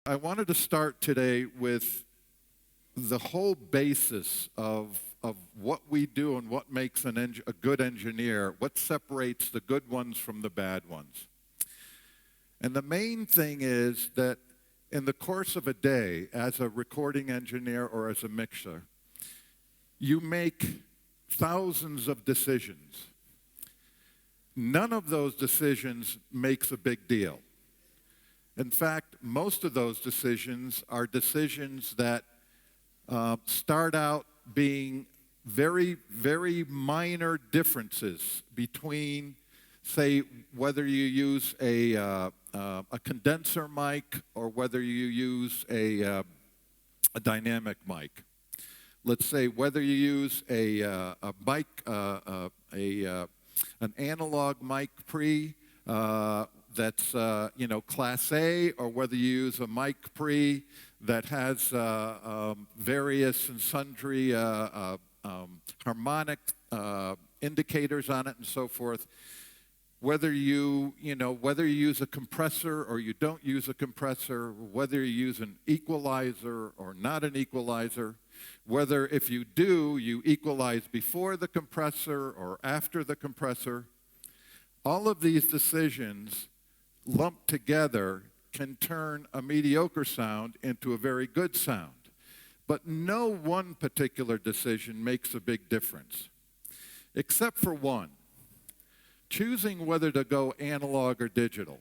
I wanted to start today with the whole basis of what we do and what makes a good engineer, what separates the good ones from the bad ones. And the main thing is that in the course of a day, as a recording engineer or as a mixer, you make thousands of decisions. None of those decisions makes a big deal. In fact, most of those decisions are decisions that start out being very, very minor differences between, say, whether you use a condenser mic or whether you use a dynamic mic. Let's say whether you use a mic, an analog mic pre that's Class A, or whether you use a mic pre that has various and sundry harmonic indicators on it and so forth. Whether you use a compressor or you don't use a compressor, whether you use an equalizer or not an equalizer, whether if you do, you equalize before the compressor or after the compressor, all of these decisions lumped together can turn a mediocre sound into a very good sound. But no one particular decision makes a big difference, except for one. Choosing whether to go analog or digital.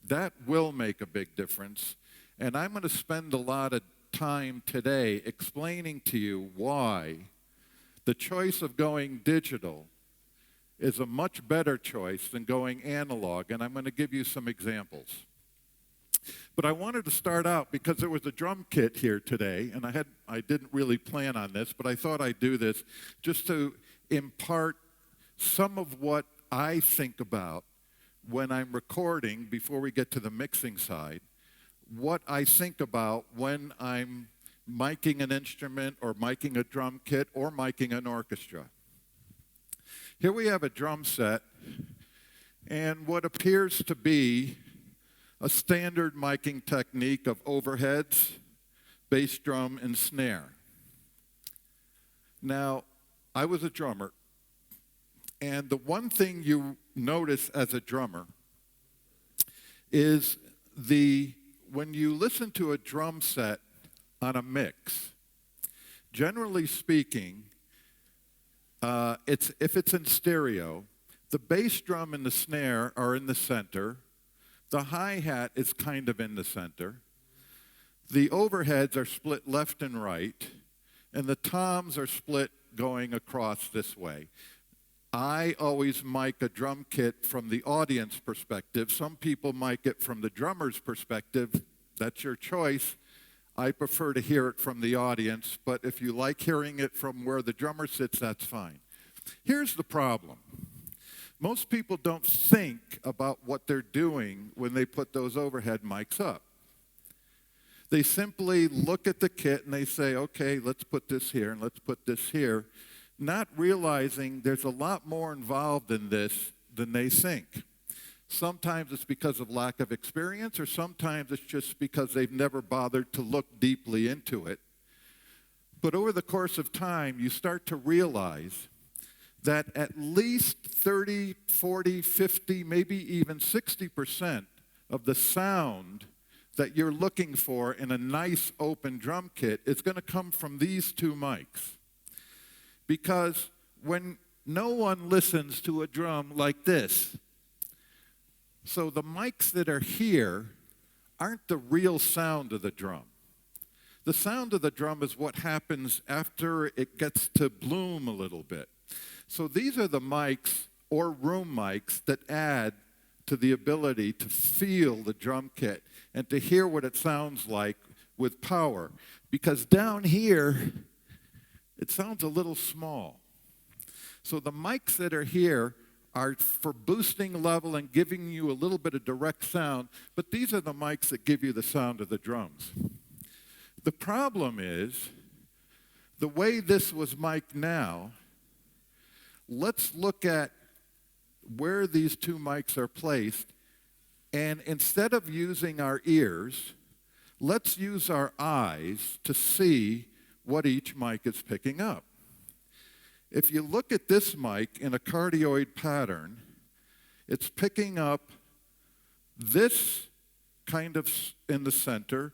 That will make a big difference. And I'm going to spend a lot of time today explaining to you why the choice of going digital is a much better choice than going analog, and I'm going to give you some examples. But I wanted to start out because there was a drum kit here today, and I didn't really plan on this, but I thought I'd do this just to impart some of what I think about when I'm recording before we get to the mixing side, what I think about when I'm miking an instrument or miking a drum kit or miking an orchestra. Here we have a drum set and what appears to be a standard miking technique of overheads, bass drum, and snare. Now, I was a drummer, and the one thing you notice as a drummer is when you listen to a drum set on a mix, generally speaking, if it's in stereo, the bass drum and the snare are in the center. The hi-hat is kind of in the center. The overheads are split left and right, and the toms are split going across this way. I always mic a drum kit from the audience perspective. Some people mic it from the drummer's perspective. That's your choice. I prefer to hear it from the audience, but if you like hearing it from where the drummer sits, that's fine. Here's the problem. Most people don't think about what they're doing when they put those overhead mics up. They simply look at the kit and they say, okay, let's put this here and let's put this here, not realizing there's a lot more involved in this than they think. Sometimes it's because of lack of experience, or sometimes it's just because they've never bothered to look deeply into it. But over the course of time, you start to realize that at least 30, 40, 50, maybe even 60% of the sound that you're looking for in a nice open drum kit is going to come from these two mics. Because when no one listens to a drum like this, so the mics that are here aren't the real sound of the drum. The sound of the drum is what happens after it gets to bloom a little bit. So these are the mics or room mics that add to the ability to feel the drum kit and to hear what it sounds like with power. Because down here, it sounds a little small. So the mics that are here are for boosting level and giving you a little bit of direct sound, but these are the mics that give you the sound of the drums. The problem is, the way this was mic'd now, let's look at where these two mics are placed, and instead of using our ears, let's use our eyes to see what each mic is picking up. If you look at this mic in a cardioid pattern, it's picking up this kind of in the center.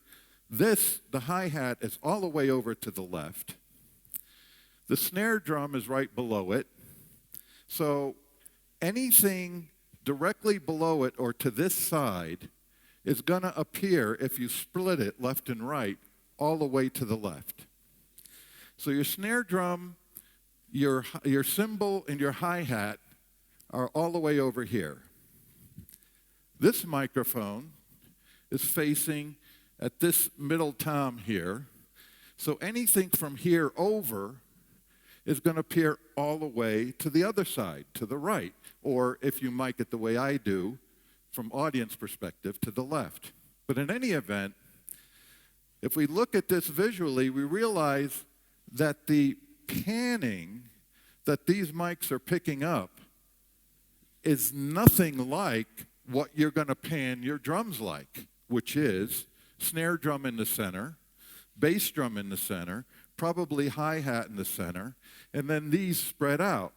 This, the hi-hat, is all the way over to the left. The snare drum is right below it. So anything directly below it or to this side is going to appear, if you split it left and right, all the way to the left. So your snare drum, your cymbal, and your hi-hat are all the way over here. This microphone is facing at this middle tom here. So anything from here over is going to appear all the way to the other side, to the right. Or if you mic it the way I do, from audience perspective, to the left. But in any event, if we look at this visually, we realize that the panning that these mics are picking up is nothing like what you're going to pan your drums like, which is snare drum in the center, bass drum in the center, probably hi-hat in the center, and then these spread out.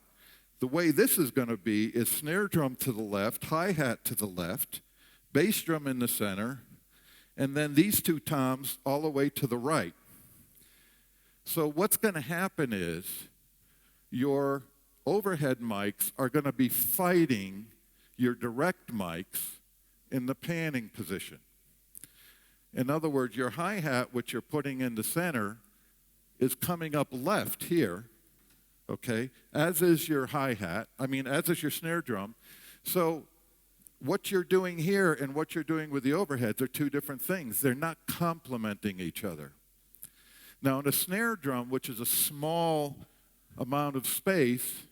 The way this is going to be is snare drum to the left, hi-hat to the left, bass drum in the center, and then these two toms all the way to the right. So what's going to happen is your overhead mics are going to be fighting your direct mics in the panning position. In other words, your hi-hat, which you're putting in the center, is coming up left here, okay, as is your hi-hat, as is your snare drum. So what you're doing here and what you're doing with the overheads are two different things. They're not complementing each other. Now, in a snare drum, which is a small amount of space,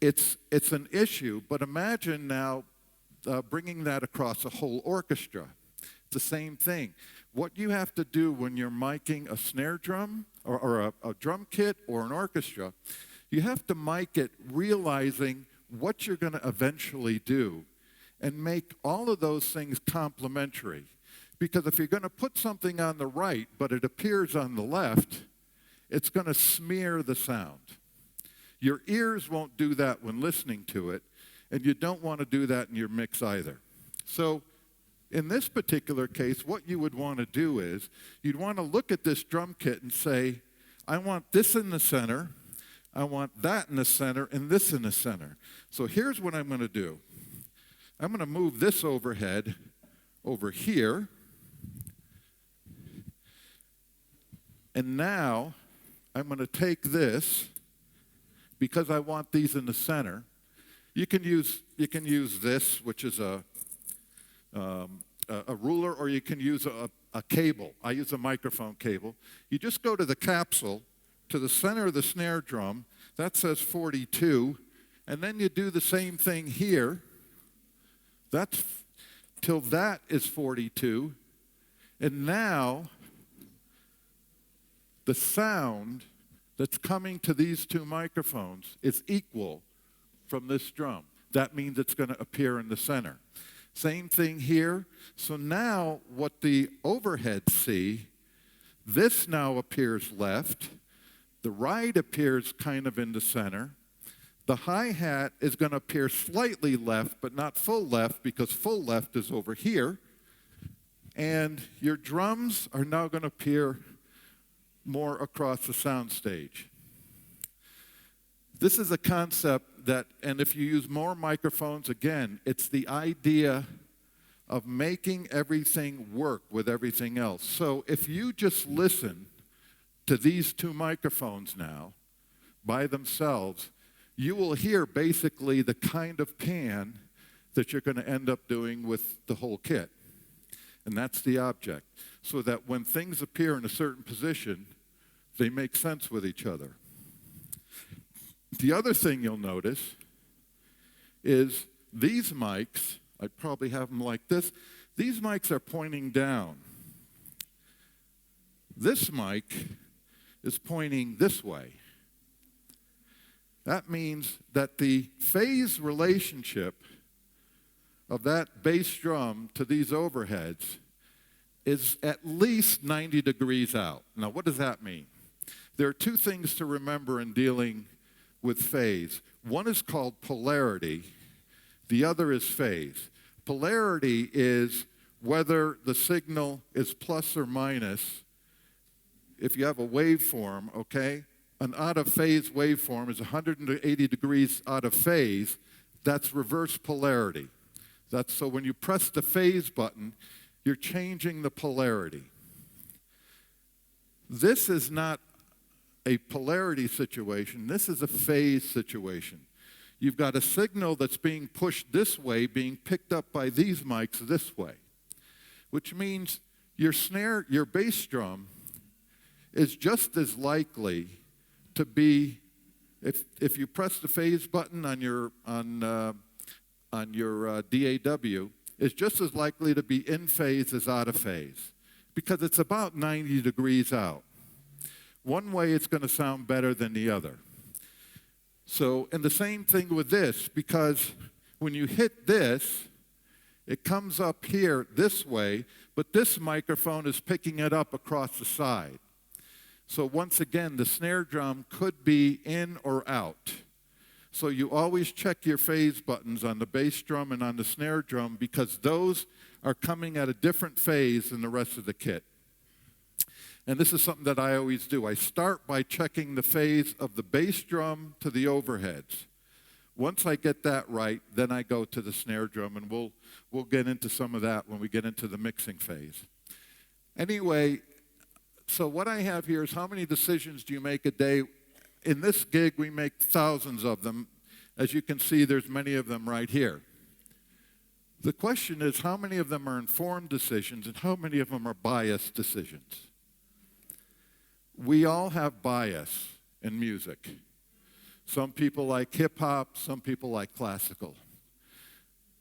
it's an issue. But imagine now bringing that across a whole orchestra. It's the same thing. What you have to do when you're miking a snare drum or a drum kit or an orchestra, you have to mic it realizing what you're going to eventually do and make all of those things complementary. Because if you're going to put something on the right but it appears on the left, it's going to smear the sound. Your ears won't do that when listening to it, and you don't want to do that in your mix either. So in this particular case, what you would want to do is you'd want to look at this drum kit and say, I want this in the center, I want that in the center, and this in the center. So here's what I'm going to do. I'm going to move this overhead over here. And now I'm going to take this, because I want these in the center. You can use this, which is a ruler, or you can use a cable. I use a microphone cable. You just go to the capsule, to the center of the snare drum. That says 42. And then you do the same thing here. That's till that is 42. And now the sound that's coming to these two microphones is equal from this drum. That means it's going to appear in the center. Same thing here. So now what the overheads see, this now appears left. The right appears kind of in the center. The hi-hat is going to appear slightly left, but not full left, because full left is over here. And your drums are now going to appear more across the sound stage. This is a concept that, and if you use more microphones, again, it's the idea of making everything work with everything else. So if you just listen to these two microphones now by themselves, you will hear basically the kind of pan that you're going to end up doing with the whole kit. And that's the object. So that when things appear in a certain position, they make sense with each other. The other thing you'll notice is these mics, I probably have them like this, these mics are pointing down. This mic is pointing this way. That means that the phase relationship of that bass drum to these overheads is at least 90 degrees out. Now, what does that mean? There are two things to remember in dealing with phase. One is called polarity. The other is phase. Polarity is whether the signal is plus or minus. If you have a waveform, okay, an out-of-phase waveform is 180 degrees out of phase. That's reverse polarity. So when you press the phase button, you're changing the polarity. This is not a polarity situation. This is a phase situation. You've got a signal that's being pushed this way, being picked up by these mics this way, which means your snare, your bass drum, is just as likely to be, if you press the phase button on your DAW, is just as likely to be in phase as out of phase, because it's about 90 degrees out. One way it's going to sound better than the other. So, and the same thing with this, because when you hit this, it comes up here this way, but this microphone is picking it up across the side. So once again, the snare drum could be in or out. So you always check your phase buttons on the bass drum and on the snare drum, because those are coming at a different phase than the rest of the kit. And this is something that I always do. I start by checking the phase of the bass drum to the overheads. Once I get that right, then I go to the snare drum, and we'll get into some of that when we get into the mixing phase. Anyway, so what I have here is how many decisions do you make a day? In this gig, we make thousands of them. As you can see, there's many of them right here. The question is, how many of them are informed decisions and how many of them are biased decisions? We all have bias in music. Some people like hip-hop, some people like classical.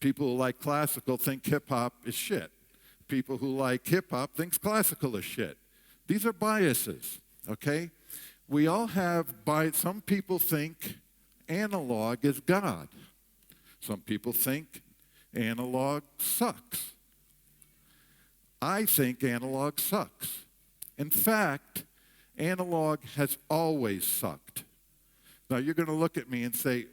People who like classical think hip-hop is shit. People who like hip-hop think classical is shit. These are biases, okay? We all have some people think analog is God. Some people think analog sucks. I think analog sucks. In fact, analog has always sucked. Now, you're going to look at me and say,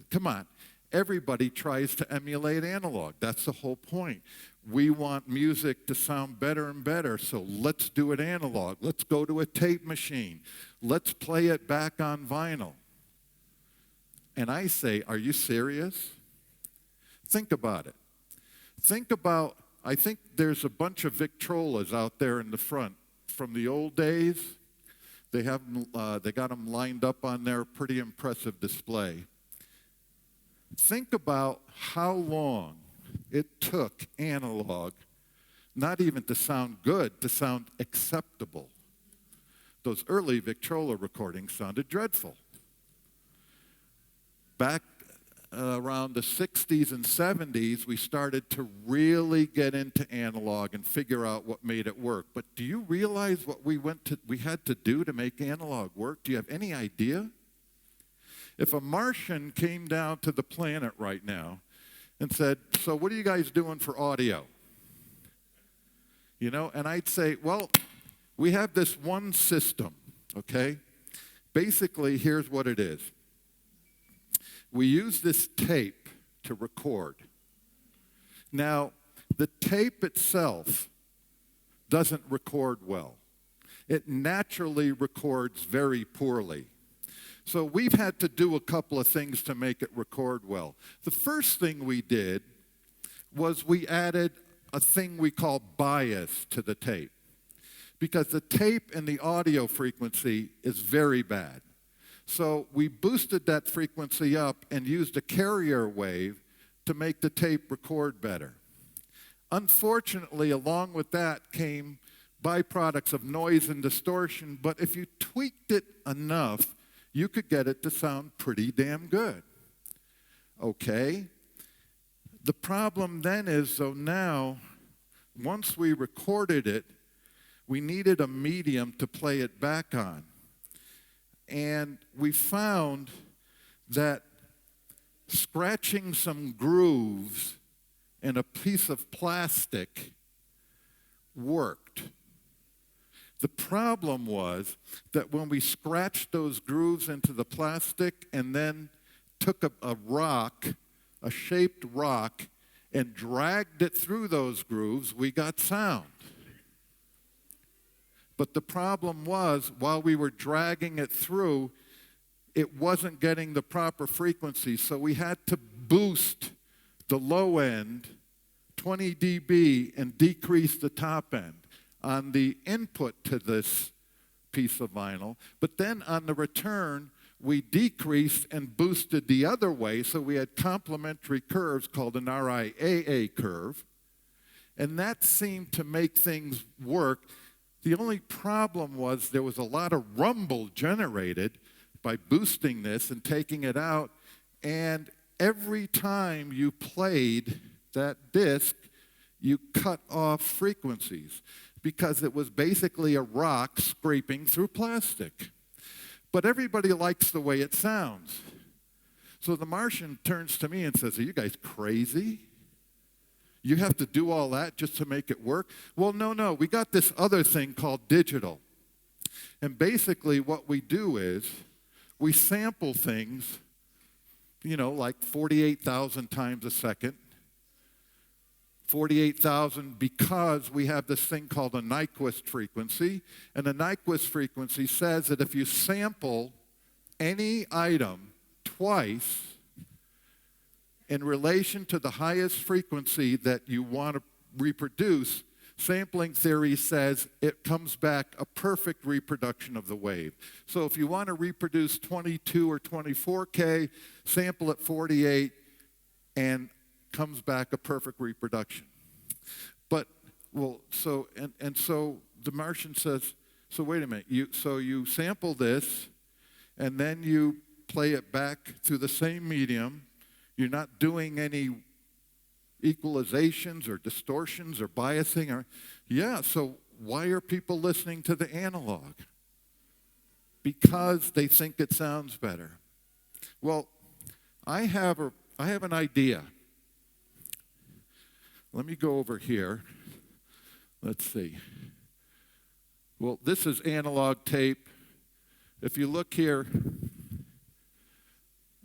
come on, everybody tries to emulate analog. That's the whole point. We want music to sound better and better, so let's do it analog. Let's go to a tape machine. Let's play it back on vinyl. And I say, are you serious? Think about it. I think there's a bunch of Victrolas out there in the front from the old days. They got them lined up on their pretty impressive display. Think about how long it took analog, not even to sound good, to sound acceptable. Those early Victrola recordings sounded dreadful. Back around the 60s and 70s, we started to really get into analog and figure out what made it work. But do you realize what we had to do to make analog work? Do you have any idea? If a Martian came down to the planet right now and said, so what are you guys doing for audio? You know, and I'd say, well, we have this one system, okay? Basically, here's what it is. We use this tape to record. Now, the tape itself doesn't record well. It naturally records very poorly. So we've had to do a couple of things to make it record well. The first thing we did was we added a thing we call bias to the tape, because the tape and the audio frequency is very bad. So we boosted that frequency up and used a carrier wave to make the tape record better. Unfortunately, along with that came byproducts of noise and distortion, but if you tweaked it enough, you could get it to sound pretty damn good. Okay? The problem then is, so now, once we recorded it, we needed a medium to play it back on. And we found that scratching some grooves in a piece of plastic worked. The problem was that when we scratched those grooves into the plastic and then took a rock, a shaped rock, and dragged it through those grooves, we got sound. But the problem was, while we were dragging it through, it wasn't getting the proper frequency, so we had to boost the low end 20 dB and decrease the top end on the input to this piece of vinyl. But then on the return, we decreased and boosted the other way, so we had complementary curves called an RIAA curve, and that seemed to make things work. The only problem was there was a lot of rumble generated by boosting this and taking it out, and every time you played that disc, you cut off frequencies because it was basically a rock scraping through plastic. But everybody likes the way it sounds. So the Martian turns to me and says, "Are you guys crazy? You have to do all that just to make it work?" Well, no, we got this other thing called digital. And basically what we do is we sample things, like 48,000 times a second. 48,000 because we have this thing called a Nyquist frequency. And the Nyquist frequency says that if you sample any item twice in relation to the highest frequency that you want to reproduce, sampling theory says it comes back a perfect reproduction of the wave. So if you want to reproduce 22 or 24K, sample at 48 and comes back a perfect reproduction. But, so the Martian says, so wait a minute, you sample this and then you play it back through the same medium. You're not doing any equalizations or distortions or biasing so why are people listening to the analog? Because they think it sounds better. Well, I have an idea. Let me go over here. Let's see. Well, this is analog tape. If you look here,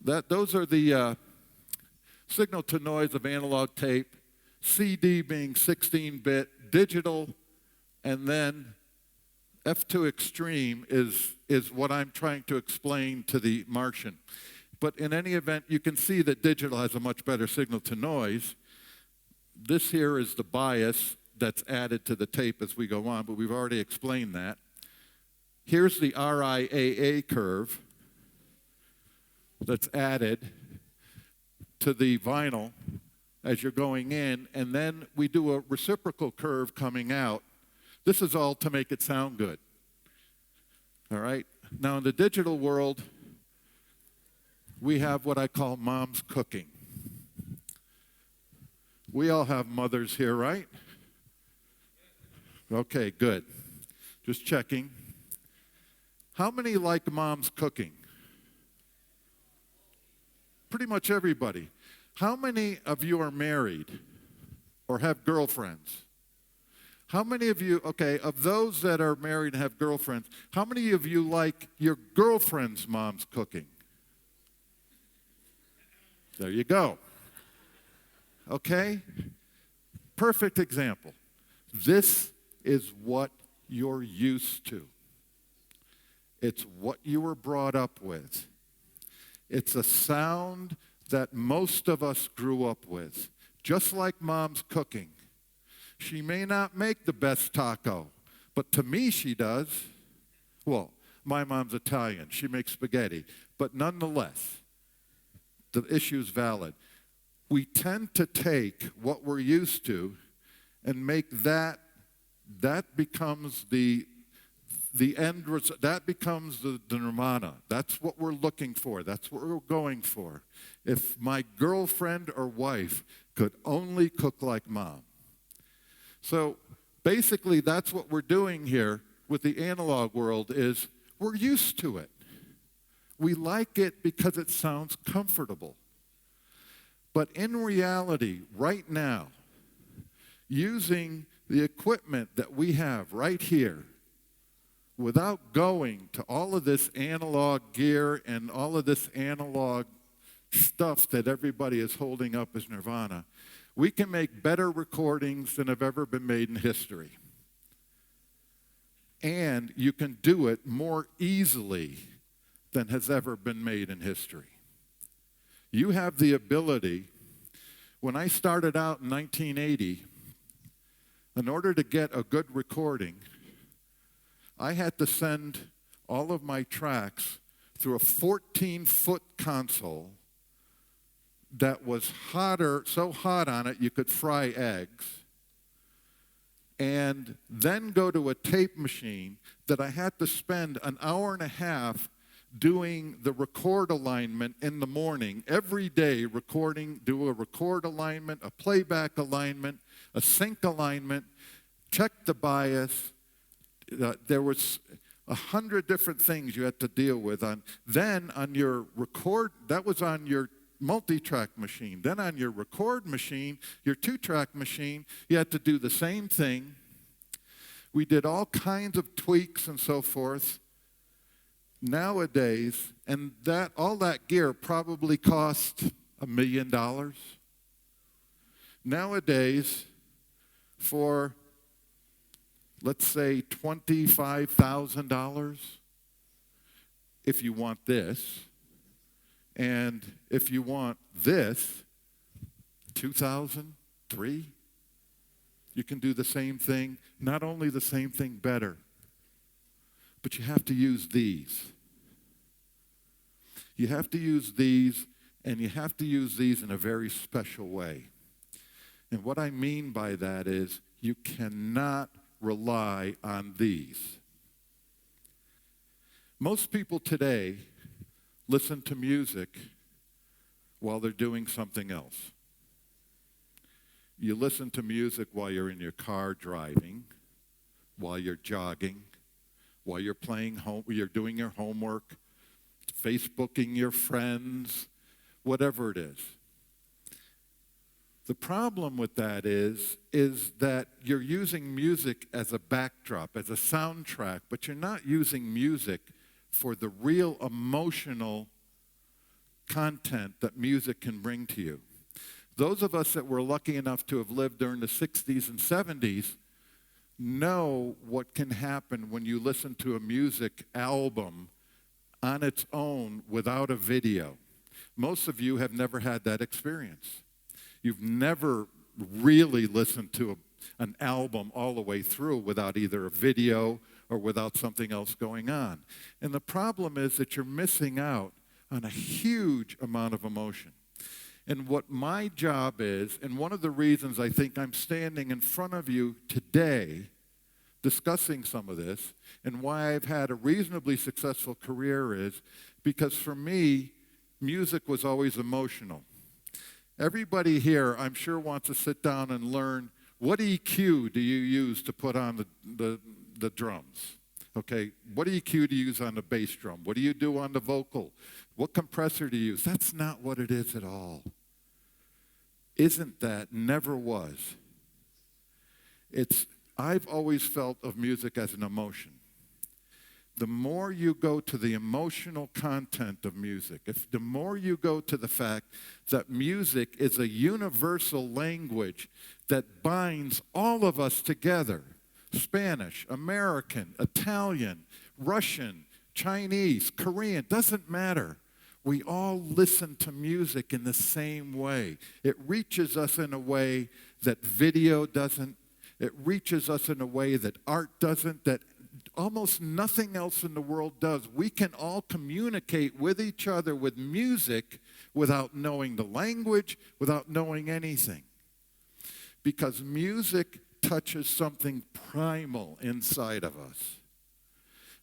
those are the signal to noise of analog tape, CD being 16-bit, digital, and then F2 extreme is what I'm trying to explain to the Martian. But in any event, you can see that digital has a much better signal to noise. This here is the bias that's added to the tape as we go on, but we've already explained that. Here's the RIAA curve that's added to the vinyl as you're going in, and then we do a reciprocal curve coming out. This is all to make it sound good. All right? Now in the digital world, we have what I call mom's cooking. We all have mothers here, right? Okay, good. Just checking. How many like mom's cooking? Pretty much everybody. How many of you are married or have girlfriends? How many of you, of those that are married and have girlfriends, how many of you like your girlfriend's mom's cooking? There you go. Okay? Perfect example. This is what you're used to. It's what you were brought up with. It's a sound that most of us grew up with. Just like mom's cooking. She may not make the best taco, but to me she does. Well, my mom's Italian. She makes spaghetti. But nonetheless, the issue's valid. We tend to take what we're used to and make that becomes the end result. That becomes the nirvana. That's what we're looking for. That's what we're going for. If my girlfriend or wife could only cook like mom. So basically that's what we're doing here with the analog world is we're used to it. We like it because it sounds comfortable. But in reality, right now, using The equipment that we have right here, without going to all of this analog gear and all of this analog stuff that everybody is holding up as nirvana, we can make better recordings than have ever been made in history. And you can do it more easily than has ever been made in history. You have the ability. When I started out in 1980, in order to get a good recording, I had to send all of my tracks through a 14-foot console that was hotter, so hot on it you could fry eggs, and then go to a tape machine that I had to spend an hour and a half doing the record alignment in the morning, every day recording, do a record alignment, a playback alignment, a sync alignment, check the bias. There was 100 different things you had to deal with. Then on your record, that was on your multi-track machine. Then on your record machine, your 2-track machine, you had to do the same thing. We did all kinds of tweaks and so forth. Nowadays, and all that gear probably cost $1 million. Nowadays, for let's say $25,000, if you want this, and if you want this, $2,000, $3,000, you can do the same thing, not only the same thing better, but you have to use these. You have to use these, and you have to use these in a very special way. And what I mean by that is you cannot rely on these. Most people today listen to music while they're doing something else. You listen to music while you're in your car driving, while you're jogging, while you're you're doing your homework, Facebooking your friends, whatever it is. The problem with that is that you're using music as a backdrop, as a soundtrack, but you're not using music for the real emotional content that music can bring to you. Those of us that were lucky enough to have lived during the 60s and 70s know what can happen when you listen to a music album on its own without a video. Most of you have never had that experience. You've never really listened to an album all the way through without either a video or without something else going on. And the problem is that you're missing out on a huge amount of emotion. And what my job is, and one of the reasons I think I'm standing in front of you today discussing some of this, and why I've had a reasonably successful career is because for me, music was always emotional. Everybody here, I'm sure, wants to sit down and learn what EQ do you use to put on the drums. Okay, what EQ do you use on the bass drum? What do you do on the vocal? What compressor do you use? That's not what it is at all. Isn't that? Never was. I've always felt of music as an emotion. The more you go to the emotional content of music, the more you go to the fact that music is a universal language that binds all of us together, Spanish, American, Italian, Russian, Chinese, Korean, doesn't matter. We all listen to music in the same way. It reaches us in a way that video doesn't. It reaches us in a way that art doesn't, that almost nothing else in the world does. We can all communicate with each other with music without knowing the language, without knowing anything. Because music touches something primal inside of us.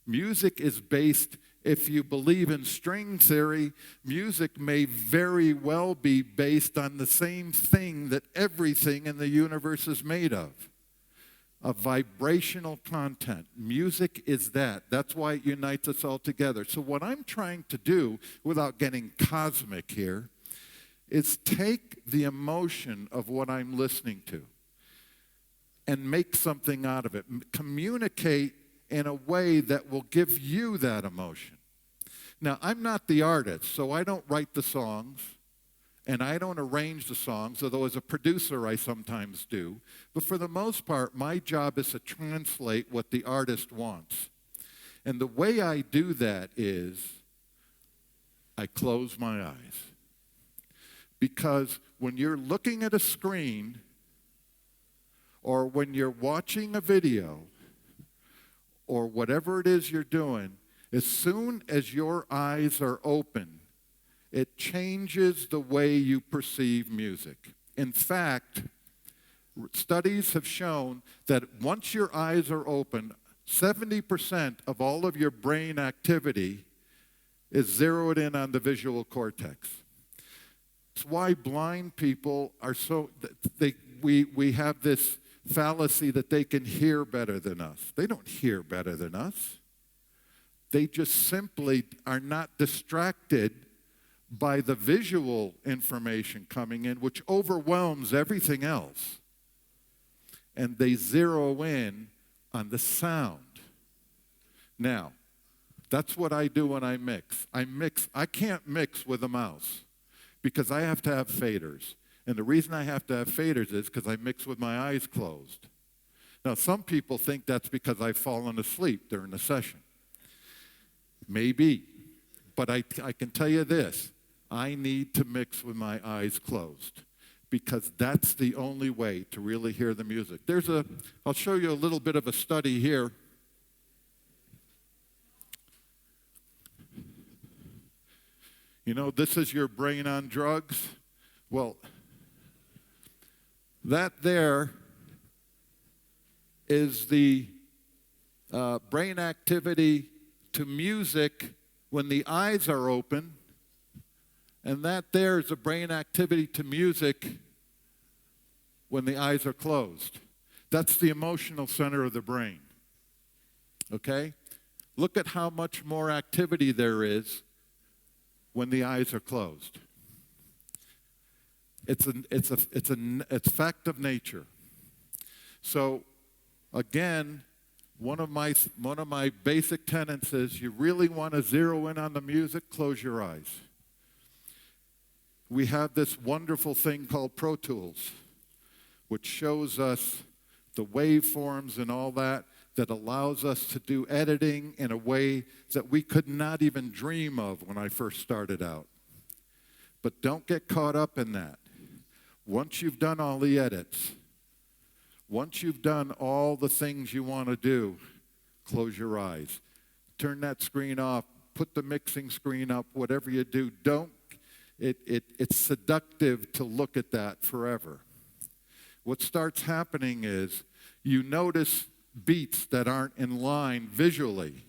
Music is based, if you believe in string theory, music may very well be based on the same thing that everything in the universe is made of. A vibrational content. Music is that. That's why it unites us all together. So what I'm trying to do, without getting cosmic here, is take the emotion of what I'm listening to. and make something out of it. Communicate in a way that will give you that emotion. Now, I'm not the artist, so I don't write the songs, and I don't arrange the songs, although as a producer I sometimes do. But for the most part, my job is to translate what the artist wants. And the way I do that is I close my eyes. Because when you're looking at a screen, or when you're watching a video, or whatever it is you're doing, as soon as your eyes are open, it changes the way you perceive music. In fact, studies have shown that once your eyes are open, 70% of all of your brain activity is zeroed in on the visual cortex. It's why blind people are so, we have this fallacy that they can hear better than us. They don't hear better than us. They just simply are not distracted by the visual information coming in, which overwhelms everything else. And they zero in on the sound. Now, that's what I do when I mix. I can't mix with a mouse because I have to have faders. And the reason I have to have faders is because I mix with my eyes closed. Now, some people think that's because I've fallen asleep during the session. Maybe. But I can tell you this. I need to mix with my eyes closed because that's the only way to really hear the music. I'll show you a little bit of a study here. You know, this is your brain on drugs. Well, that there is the brain activity to music when the eyes are open, and that there is a brain activity to music when the eyes are closed. That's the emotional center of the brain. Okay? Look at how much more activity there is when the eyes are closed. It's fact of nature. So, again, one of my basic tenets is you really want to zero in on the music, close your eyes. We have this wonderful thing called Pro Tools, which shows us the waveforms and all that allows us to do editing in a way that we could not even dream of when I first started out. But don't get caught up in that. Once you've done all the edits, once you've done all the things you want to do, close your eyes. Turn that screen off. Put the mixing screen up. Whatever you do, it's seductive to look at that forever. What starts happening is you notice beats that aren't in line visually.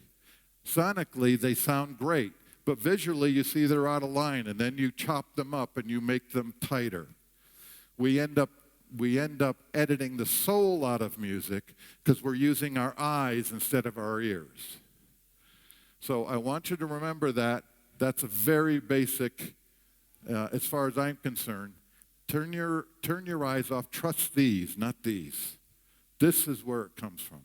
Sonically, they sound great, but visually you see they're out of line, and then you chop them up and you make them tighter. We end up editing the soul out of music because we're using our eyes instead of our ears. So I want you to remember that. That's a very basic, as far as I'm concerned. Turn your eyes off. Trust these, not these. This is where it comes from.